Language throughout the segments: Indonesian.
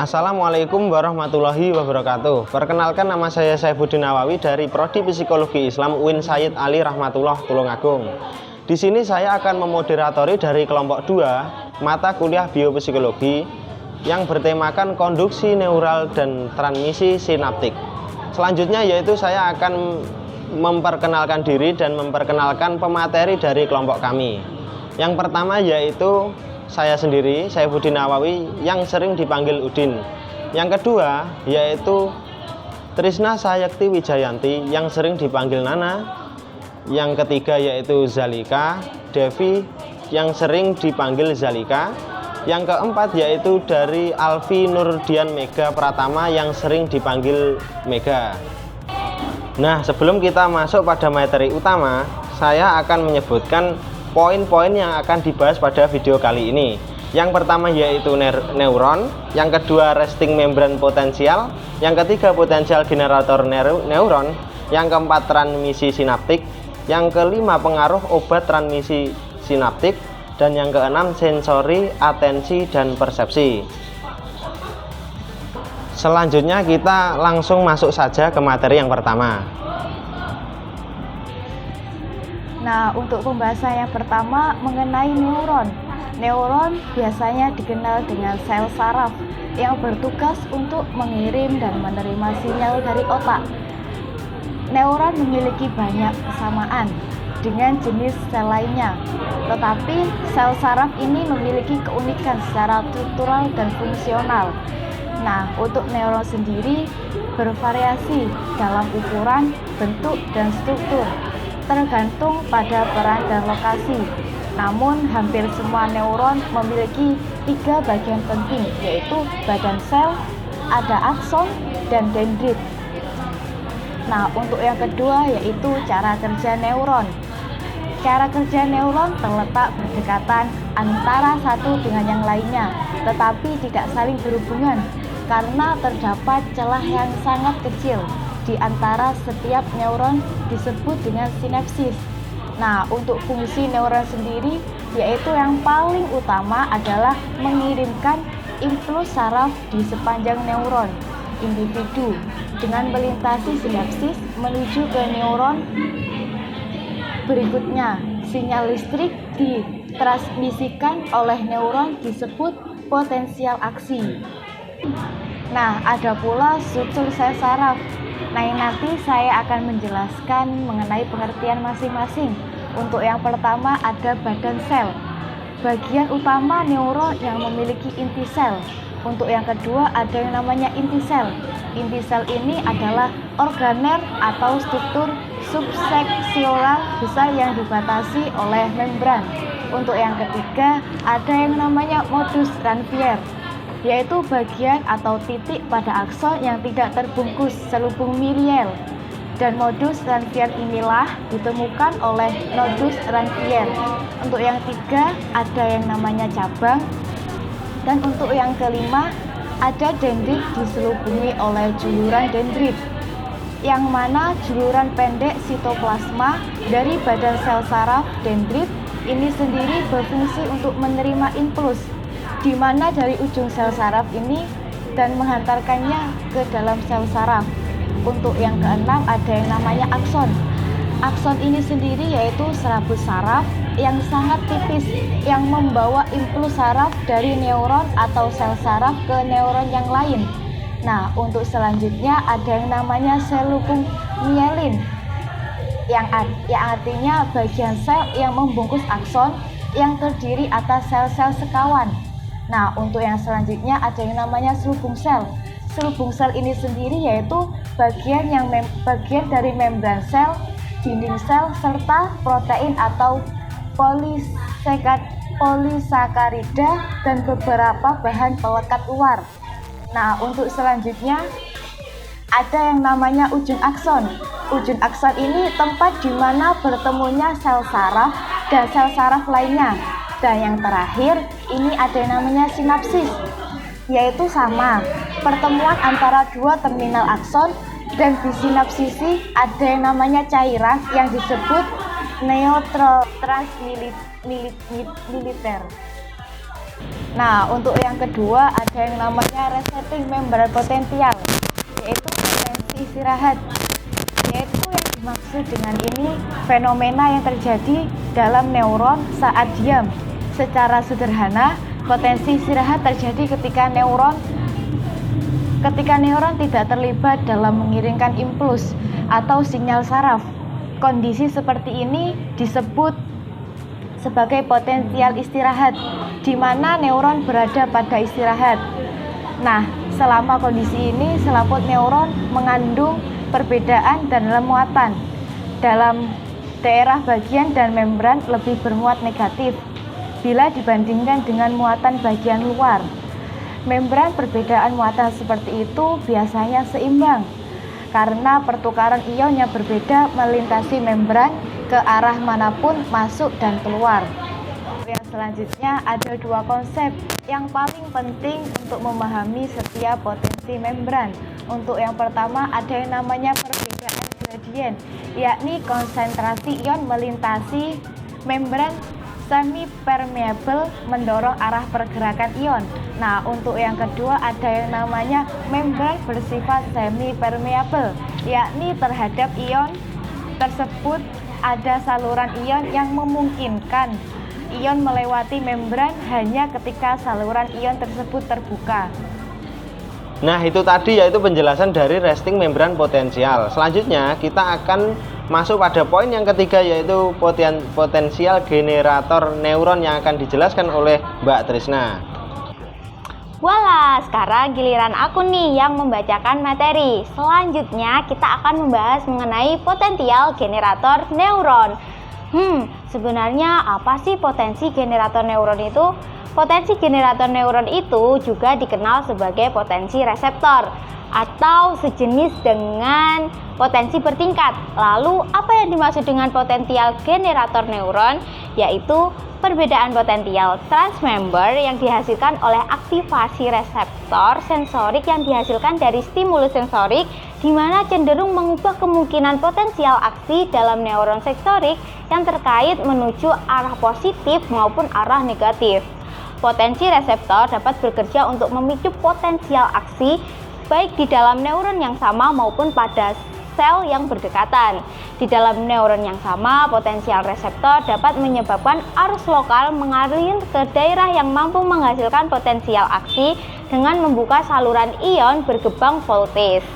Assalamualaikum warahmatullahi wabarakatuh. Perkenalkan, nama saya Saifuddin Nawawi dari Prodi Psikologi Islam UIN Sayyid Ali Rahmatullah Tulungagung. Di sini saya akan memoderatori dari kelompok 2 mata kuliah biopsikologi yang bertemakan konduksi neural dan transmisi sinaptik. Selanjutnya yaitu saya akan memperkenalkan diri dan memperkenalkan pemateri dari kelompok kami. Yang pertama yaitu saya sendiri, Saifuddin Nawawi, yang sering dipanggil Udin. Yang kedua yaitu Trisna Sayekti Wijayanti, yang sering dipanggil Nana. Yang ketiga yaitu Zalika Devi, yang sering dipanggil Zalika. Yang keempat yaitu dari Alfi Nurdian Mega Pratama, yang sering dipanggil Mega. Nah, sebelum kita masuk pada materi utama, saya akan menyebutkan poin-poin yang akan dibahas pada video kali ini. Yang pertama yaitu neuron, yang kedua resting membran potensial, yang ketiga potensial generator neuron, yang keempat transmisi sinaptik, yang kelima pengaruh obat transmisi sinaptik, dan yang keenam sensori, atensi, dan persepsi. Selanjutnya kita langsung masuk saja ke materi yang pertama. Nah, untuk pembahasan yang pertama mengenai neuron. Neuron biasanya dikenal dengan sel saraf yang bertugas untuk mengirim dan menerima sinyal dari otak. Neuron memiliki banyak kesamaan dengan jenis sel lainnya, tetapi sel saraf ini memiliki keunikan secara struktural dan fungsional. Nah, untuk neuron sendiri bervariasi dalam ukuran, bentuk, dan struktur, tergantung pada peran dan lokasi. Namun hampir semua neuron memiliki 3 bagian penting, yaitu badan sel, ada akson, dan dendrit. Nah, untuk yang kedua yaitu cara kerja neuron. Cara kerja neuron terletak berdekatan antara satu dengan yang lainnya, tetapi tidak saling berhubungan karena terdapat celah yang sangat kecil di antara setiap neuron, disebut dengan sinapsis. Nah, untuk fungsi neuron sendiri yaitu yang paling utama adalah mengirimkan impuls saraf di sepanjang neuron individu dengan melintasi sinapsis menuju ke neuron berikutnya. Sinyal listrik ditransmisikan oleh neuron disebut potensial aksi. Nah, ada pula struktur sel saraf. Nah, nanti saya akan menjelaskan mengenai pengertian masing-masing. Untuk yang pertama ada badan sel, bagian utama neuron yang memiliki inti sel. Untuk yang kedua ada yang namanya inti sel. Inti sel ini adalah organer atau struktur subseksual besar yang dibatasi oleh membran. Untuk yang ketiga ada yang namanya modus Ranvier, yaitu bagian atau titik pada akson yang tidak terbungkus selubung miriel. Dan modus Ranvier inilah ditemukan oleh nodus Ranvier. Untuk yang tiga ada yang namanya cabang. Dan untuk yang kelima ada dendrit diselubungi oleh juluran dendrit, yang mana juluran pendek sitoplasma dari badan sel saraf dendrit ini sendiri berfungsi untuk menerima impuls di mana dari ujung sel saraf ini dan menghantarkannya ke dalam sel saraf. Untuk yang keenam ada yang namanya akson. Akson ini sendiri yaitu serabut saraf yang sangat tipis yang membawa impuls saraf dari neuron atau sel saraf ke neuron yang lain. Nah, untuk selanjutnya ada yang namanya selubung mielin yang artinya bagian sel yang membungkus akson yang terdiri atas sel-sel sekawan. Nah, untuk yang selanjutnya ada yang namanya selubung sel. Selubung sel ini sendiri yaitu bagian dari membran sel, dinding sel, serta protein atau polisakarida dan beberapa bahan pelekat luar. Nah, untuk selanjutnya ada yang namanya ujung akson. Ujung akson ini tempat di mana bertemunya sel saraf dan sel saraf lainnya. Dan yang terakhir ini ada yang namanya sinapsis, yaitu sama pertemuan antara dua terminal akson, dan di sinapsisi ada yang namanya cairan yang disebut neurotransmitter. Nah, untuk yang kedua ada yang namanya resetting membran potensial, yaitu potensi istirahat. Yaitu yang dimaksud dengan ini fenomena yang terjadi dalam neuron saat diam. Secara sederhana, potensi istirahat terjadi ketika neuron tidak terlibat dalam mengirimkan impuls atau sinyal saraf. Kondisi seperti ini disebut sebagai potensial istirahat, di mana neuron berada pada istirahat. Nah, selama kondisi ini, selaput neuron mengandung perbedaan dan muatan. Dalam daerah bagian dan membran lebih bermuat negatif bila dibandingkan dengan muatan bagian luar. Membran perbedaan muatan seperti itu biasanya seimbang karena pertukaran ion yang berbeda melintasi membran ke arah manapun masuk dan keluar. Yang selanjutnya ada dua konsep yang paling penting untuk memahami setiap potensi membran. Untuk yang pertama ada yang namanya perbedaan gradien, yakni konsentrasi ion melintasi membran semi permeable mendorong arah pergerakan ion. Nah, untuk yang kedua ada yang namanya membran bersifat semi permeable, yakni terhadap ion tersebut ada saluran ion yang memungkinkan ion melewati membran hanya ketika saluran ion tersebut terbuka. Nah, itu tadi yaitu penjelasan dari resting membran potensial. Selanjutnya kita akan masuk pada poin yang ketiga, yaitu potensial generator neuron yang akan dijelaskan oleh Mbak Trisna. Walah, sekarang giliran aku nih yang membacakan materi. Selanjutnya kita akan membahas mengenai potensial generator neuron. Sebenarnya apa sih potensi generator neuron itu? Potensi generator neuron itu juga dikenal sebagai potensi reseptor atau sejenis dengan potensi bertingkat. Lalu apa yang dimaksud dengan potensial generator neuron? Yaitu perbedaan potensial transmember yang dihasilkan oleh aktivasi reseptor sensorik yang dihasilkan dari stimulus sensorik, di mana cenderung mengubah kemungkinan potensial aksi dalam neuron sensorik yang terkait menuju arah positif maupun arah negatif. Potensi reseptor dapat bekerja untuk memicu potensial aksi baik di dalam neuron yang sama maupun pada sel yang berdekatan. Di dalam neuron yang sama, potensial reseptor dapat menyebabkan arus lokal mengalir ke daerah yang mampu menghasilkan potensial aksi dengan membuka saluran ion bergebang voltage.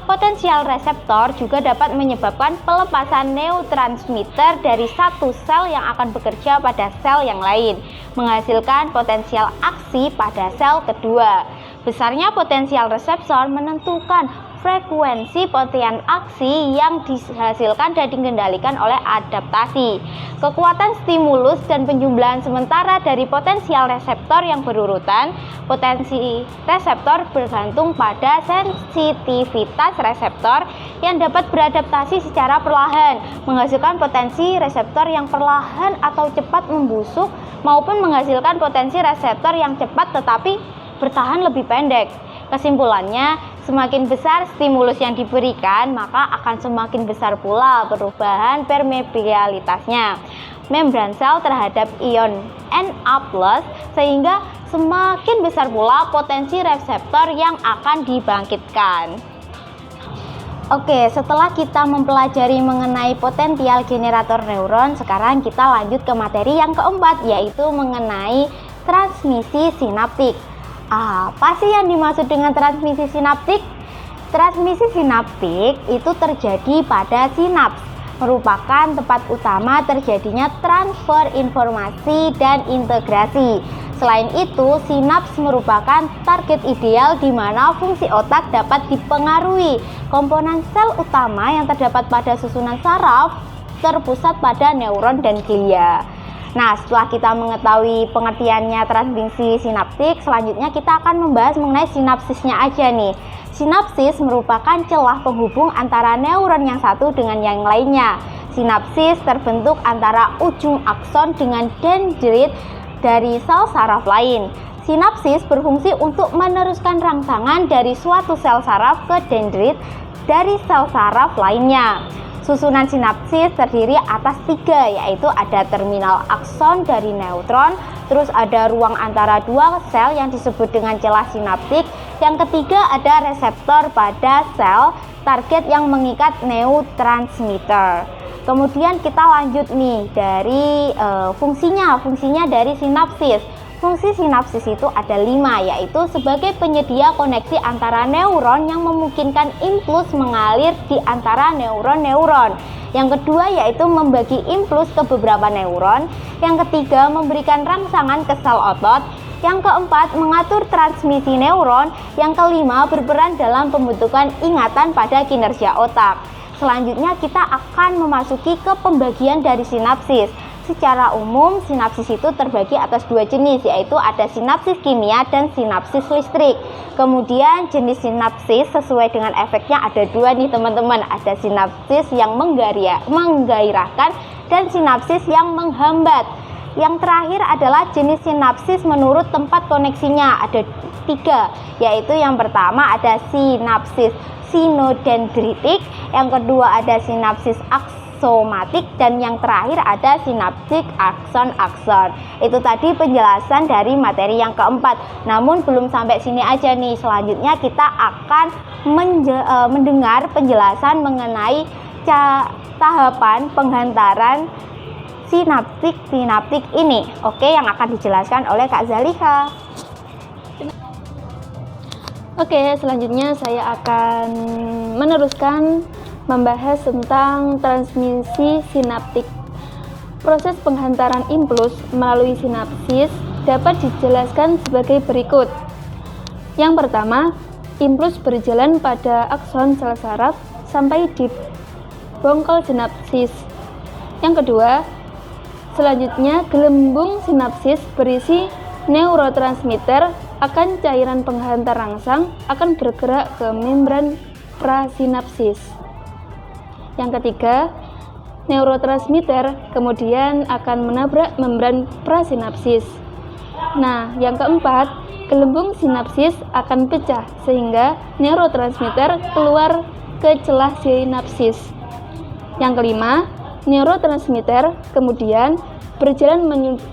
Potensial reseptor juga dapat menyebabkan pelepasan neurotransmitter dari satu sel yang akan bekerja pada sel yang lain, menghasilkan potensial aksi pada sel kedua. Besarnya potensial reseptor menentukan frekuensi potensial aksi yang dihasilkan dan dikendalikan oleh adaptasi, kekuatan stimulus dan penjumlahan sementara dari potensial reseptor yang berurutan. Potensi reseptor bergantung pada sensitivitas reseptor yang dapat beradaptasi secara perlahan, menghasilkan potensi reseptor yang perlahan atau cepat membusuk maupun menghasilkan potensi reseptor yang cepat tetapi bertahan lebih pendek. Kesimpulannya, semakin besar stimulus yang diberikan, maka akan semakin besar pula perubahan permeabilitasnya membran sel terhadap ion Na+, sehingga semakin besar pula potensi reseptor yang akan dibangkitkan. Oke, setelah kita mempelajari mengenai potensial generator neuron, sekarang kita lanjut ke materi yang keempat, yaitu mengenai transmisi sinaptik. Apa sih yang dimaksud dengan transmisi sinaptik? Transmisi sinaptik itu terjadi pada sinaps, merupakan tempat utama terjadinya transfer informasi dan integrasi. Selain itu, sinaps merupakan target ideal di mana fungsi otak dapat dipengaruhi. Komponen sel utama yang terdapat pada susunan saraf terpusat pada neuron dan glia. Nah, setelah kita mengetahui pengertiannya transmisi sinaptik, selanjutnya kita akan membahas mengenai sinapsisnya aja nih. Sinapsis merupakan celah penghubung antara neuron yang satu dengan yang lainnya. Sinapsis terbentuk antara ujung akson dengan dendrit dari sel saraf lain. Sinapsis berfungsi untuk meneruskan rangsangan dari suatu sel saraf ke dendrit dari sel saraf lainnya. Susunan sinapsis terdiri atas 3, yaitu ada terminal akson dari neutron, Terus ada ruang antara dua sel yang disebut dengan celah sinaptik. Yang ketiga ada reseptor pada sel target yang mengikat neurotransmitter. Kemudian kita lanjut nih dari fungsinya dari sinapsis. Fungsi sinapsis itu ada 5, yaitu sebagai penyedia koneksi antara neuron yang memungkinkan impuls mengalir di antara neuron-neuron. Yang kedua yaitu membagi impuls ke beberapa neuron. Yang ketiga memberikan rangsangan ke sel otot. Yang keempat mengatur transmisi neuron. Yang kelima berperan dalam pembentukan ingatan pada kinerja otak. Selanjutnya kita akan memasuki ke pembagian dari sinapsis. Secara umum sinapsis itu terbagi atas 2 jenis, yaitu ada sinapsis kimia dan sinapsis listrik. Kemudian jenis sinapsis sesuai dengan efeknya ada 2 nih teman-teman. Ada sinapsis yang menggairahkan dan sinapsis yang menghambat. Yang terakhir adalah jenis sinapsis menurut tempat koneksinya, ada 3, yaitu yang pertama ada sinapsis sinodendritik, yang kedua ada sinapsis aksomatik, dan yang terakhir ada sinaptik akson-akson. Itu tadi penjelasan dari materi yang keempat. Namun belum sampai sini aja nih. Selanjutnya kita akan mendengar penjelasan mengenai tahapan penghantaran sinaptik ini. Oke, yang akan dijelaskan oleh Kak Zaliha. Oke, selanjutnya saya akan meneruskan membahas tentang transmisi sinaptik. Proses penghantaran impuls melalui sinapsis dapat dijelaskan sebagai berikut. Yang pertama, impuls berjalan pada akson sel saraf sampai di bongkol sinapsis. Yang kedua, selanjutnya gelembung sinapsis berisi neurotransmitter akan cairan penghantar rangsang akan bergerak ke membran prasinapsis. Yang ketiga, neurotransmitter kemudian akan menabrak membran prasinapsis. Nah, yang keempat, gelembung sinapsis akan pecah sehingga neurotransmitter keluar ke celah sinapsis. Yang kelima, neurotransmitter kemudian berjalan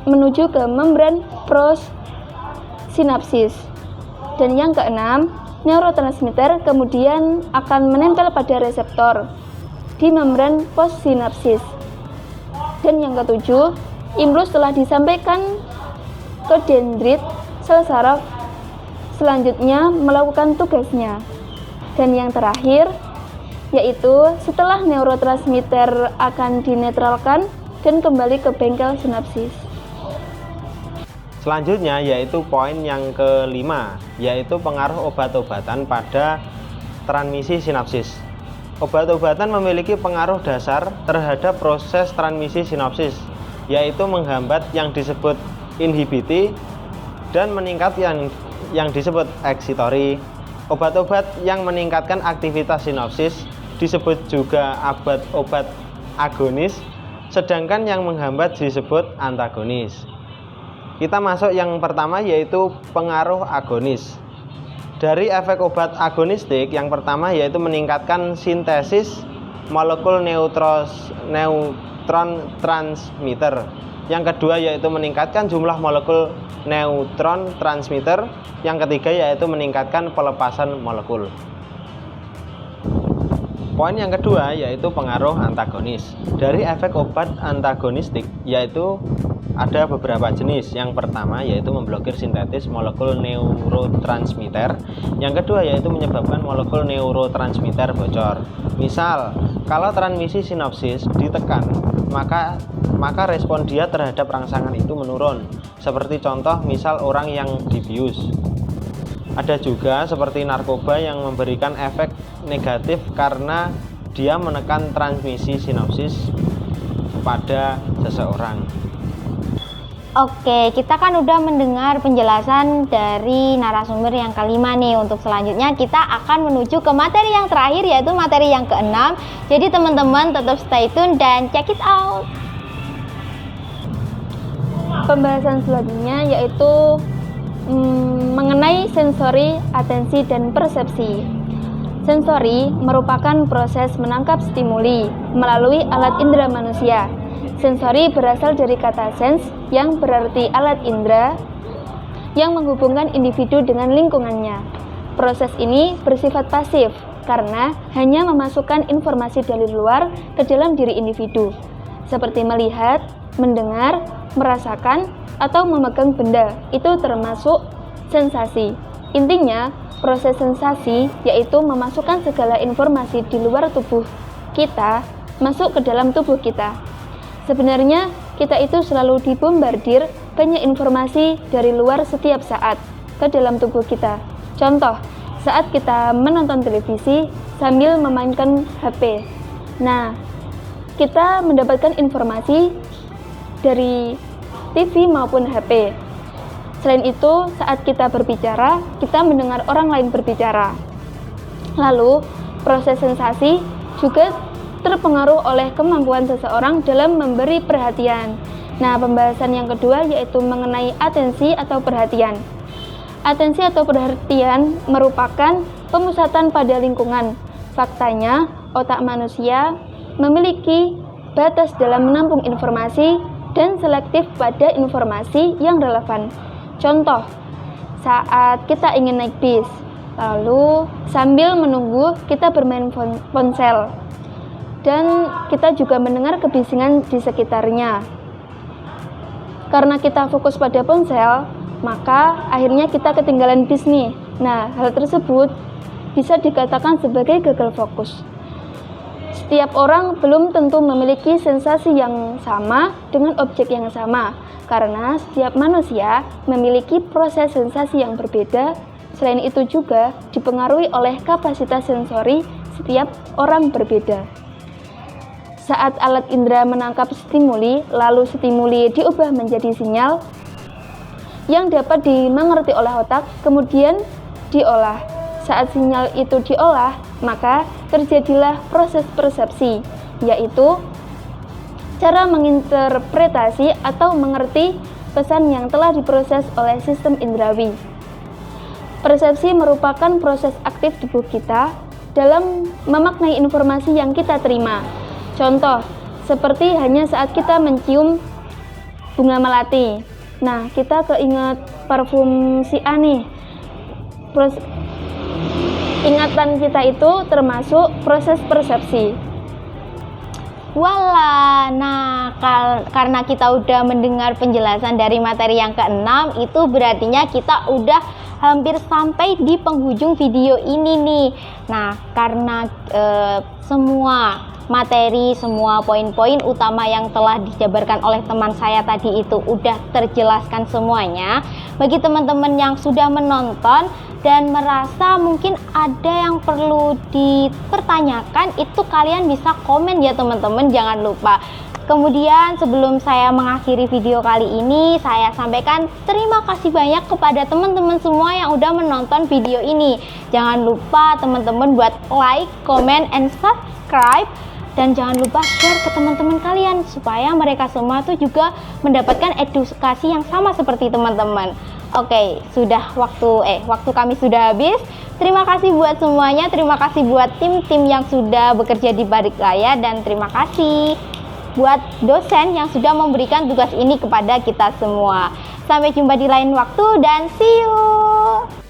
menuju ke membran prosinapsis. Dan yang keenam, neurotransmitter kemudian akan menempel pada reseptor di membran postsinapsis. Dan yang ketujuh, impuls telah disampaikan ke dendrit sel saraf selanjutnya melakukan tugasnya. Dan yang terakhir, yaitu setelah neurotransmitter akan dinetralkan dan kembali ke bengkel sinapsis. Selanjutnya yaitu poin yang kelima, yaitu pengaruh obat-obatan pada transmisi sinapsis. Obat-obatan memiliki pengaruh dasar terhadap proses transmisi sinapsis, yaitu menghambat yang disebut inhibiti dan meningkat yang disebut eksitory. Obat-obat yang meningkatkan aktivitas sinapsis disebut juga obat agonis, sedangkan yang menghambat disebut antagonis. Kita masuk yang pertama yaitu pengaruh agonis. Dari efek obat agonistik yang pertama yaitu meningkatkan sintesis molekul neutron transmitter. Yang kedua yaitu meningkatkan jumlah molekul neutron transmitter. Yang ketiga yaitu meningkatkan pelepasan molekul. Poin yang kedua yaitu pengaruh antagonis. Dari efek obat antagonistik yaitu ada beberapa jenis. Yang pertama yaitu memblokir sintesis molekul neurotransmitter. Yang kedua yaitu menyebabkan molekul neurotransmitter bocor. Misal, kalau transmisi sinapsis ditekan, maka respon dia terhadap rangsangan itu menurun. Seperti contoh misal orang yang dibius. Ada juga seperti narkoba yang memberikan efek negatif karena dia menekan transmisi sinapsis pada seseorang. Oke, kita kan udah mendengar penjelasan dari narasumber yang kelima nih. Untuk selanjutnya kita akan menuju ke materi yang terakhir, yaitu materi yang keenam. Jadi teman-teman tetap stay tune dan check it out. Pembahasan selanjutnya yaitu mengenai sensori, atensi, dan persepsi. Sensori merupakan proses menangkap stimuli melalui alat indera manusia. Sensori berasal dari kata sense yang berarti alat indera yang menghubungkan individu dengan lingkungannya. Proses ini bersifat pasif karena hanya memasukkan informasi dari luar ke dalam diri individu, seperti melihat, mendengar, merasakan, atau memegang benda. Itu termasuk sensasi. Intinya, proses sensasi yaitu memasukkan segala informasi di luar tubuh kita masuk ke dalam tubuh kita. Sebenarnya, kita itu selalu dibombardir banyak informasi dari luar setiap saat ke dalam tubuh kita. Contoh, saat kita menonton televisi sambil memainkan HP. Nah, kita mendapatkan informasi dari TV maupun HP. Selain itu, saat kita berbicara, kita mendengar orang lain berbicara. Lalu, proses sensasi juga terpengaruh oleh kemampuan seseorang dalam memberi perhatian. Nah, pembahasan yang kedua yaitu mengenai atensi atau perhatian. Atensi atau perhatian merupakan pemusatan pada lingkungan. Faktanya, otak manusia memiliki batas dalam menampung informasi dan selektif pada informasi yang relevan. Contoh, saat kita ingin naik bis, lalu sambil menunggu kita bermain ponsel, dan kita juga mendengar kebisingan di sekitarnya. Karena kita fokus pada ponsel, maka akhirnya kita ketinggalan bis nih. Nah, hal tersebut bisa dikatakan sebagai gagal fokus. Setiap orang belum tentu memiliki sensasi yang sama dengan objek yang sama, karena setiap manusia memiliki proses sensasi yang berbeda. Selain itu juga dipengaruhi oleh kapasitas sensori setiap orang berbeda. Saat alat indera menangkap stimuli, lalu stimuli diubah menjadi sinyal yang dapat dimengerti oleh otak, kemudian diolah. Saat sinyal itu diolah, maka terjadilah proses persepsi, yaitu cara menginterpretasi atau mengerti pesan yang telah diproses oleh sistem indrawi. Persepsi merupakan proses aktif tubuh kita dalam memaknai informasi yang kita terima. Contoh, seperti hanya saat kita mencium bunga melati. Nah, kita keinget parfum si A nih. Ingatan kita itu termasuk proses persepsi. Walah, nah karena kita udah mendengar penjelasan dari materi yang keenam, itu berartinya kita udah hampir sampai di penghujung video ini nih. Nah, karena semua materi, semua poin-poin utama yang telah dijabarkan oleh teman saya tadi itu udah terjelaskan semuanya. Bagi teman-teman yang sudah menonton dan merasa mungkin ada yang perlu dipertanyakan, itu kalian bisa komen ya teman-teman, jangan lupa. Kemudian sebelum saya mengakhiri video kali ini, saya sampaikan terima kasih banyak kepada teman-teman semua yang udah menonton video ini. Jangan lupa teman-teman buat like, comment, and subscribe. Dan jangan lupa share ke teman-teman kalian supaya mereka semua tuh juga mendapatkan edukasi yang sama seperti teman-teman. Oke, sudah waktu kami sudah habis. Terima kasih buat semuanya, terima kasih buat tim-tim yang sudah bekerja di balik layar, dan terima kasih buat dosen yang sudah memberikan tugas ini kepada kita semua. Sampai jumpa di lain waktu dan see you.